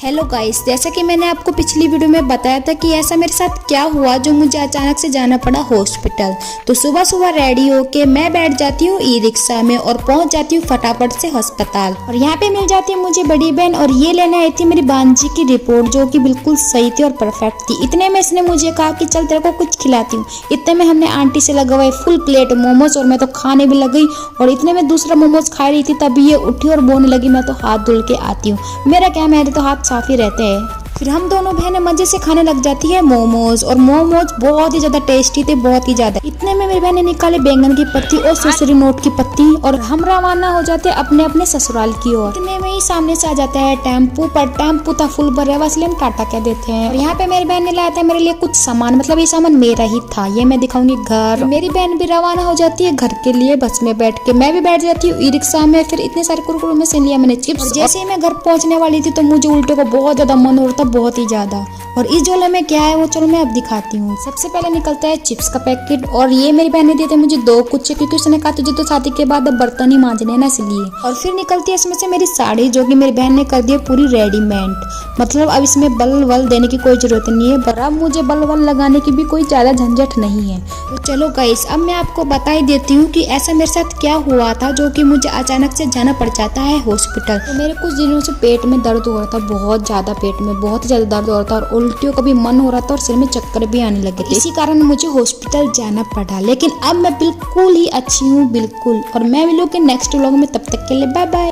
Hello guys, जैसा कि मैंने आपको पिछली वीडियो में बताया था कि ऐसा मेरे साथ क्या हुआ जो मुझे अचानक से जाना पड़ा हॉस्पिटल। तो सुबह सुबह रेडी होके मैं बैठ जाती हूँ ई रिक्शा में और पहुंच जाती हूँ फटाफट से अस्पताल। और यहाँ पे मिल जाती है मुझे बड़ी बहन और ये लेने आई थी मेरी भांजी की रिपोर्ट जो कि बिल्कुल सही थी और परफेक्ट थी। इतने में इसने मुझे कहा कि चल तेरे को कुछ खिलाती हूँ। इतने में हमने आंटी से लगवाए फुल प्लेट मोमोज और मैं तो खाने भी लग गई। और इतने में दूसरा मोमोज खा रही थी तभी ये उठी और बोलने लगी मैं तो हाथ धुल के आती हूँ। मेरा क्या, मेरे तो हाथ साफ ही रहते हैं। फिर हम दोनों बहनें मजे से खाने लग जाती है मोमोज और मोमोज बहुत ही ज्यादा टेस्टी थे, बहुत ही ज्यादा। इतने में मेरी बहन निकाले बैंगन की पत्ती और सुसरी नोट की पत्ती और हम रवाना हो जाते हैं अपने अपने ससुराल की ओर। इतने में ही सामने से आ जाता है टेम्पू, पर टेम्पू था फुल भरा हुआ इसलिए हम टाटा कह देते हैं। और यहाँ पे मेरी बहन ने लाया था मेरे लिए कुछ सामान, मतलब ये सामान मेरा ही था, ये मैं दिखाऊंगी घर। मेरी बहन भी रवाना हो जाती है घर के लिए बस में बैठ के, मैं भी बैठ जाती हूँ ई रिक्शा में। फिर इतने सारे कुरकुरे में से लिया मैंने चिप्स। जैसे ही मैं घर पहुंचने वाली थी तो मुझे उल्टे को बहुत ज्यादा मन हो रहा था, बहुत ही ज्यादा। और इस झोले में क्या है वो चलो मैं अब दिखाती हूँ। सबसे पहले निकलता है चिप्स का पैकेट और ये मेरी बहन ने दिए थे मुझे 2 कुछ, क्योंकि उसने कहा तुझे तो शादी के बाद अब बर्तन ही मांजने ना, इसलिए। और फिर निकलती है इसमें से मेरी साड़ी जो कि मेरी बहन ने कर दी है पूरी रेडीमेड, मतलब अब इसमें बल वल देने की कोई जरूरत नहीं है। पर अब मुझे बल वल लगाने की भी कोई ज्यादा झंझट नहीं है। तो चलो गाइस, अब मैं आपको बता ही देती हूँ कि ऐसा मेरे साथ क्या हुआ था जो कि मुझे अचानक से जाना पड़ जाता है हॉस्पिटल। तो मेरे कुछ दिनों से पेट में दर्द हो रहा था, बहुत ज्यादा, पेट में बहुत ज्यादा दर्द हो रहा था और उल्टियों का भी मन हो रहा था और सिर में चक्कर भी आने लगे थे। इसी कारण मुझे हॉस्पिटल जाना पड़ा, लेकिन अब मैं बिल्कुल ही अच्छी हूँ, बिल्कुल। और मैं मिलूंगी नेक्स्ट व्लॉग में, तब तक के लिए बाय बाय।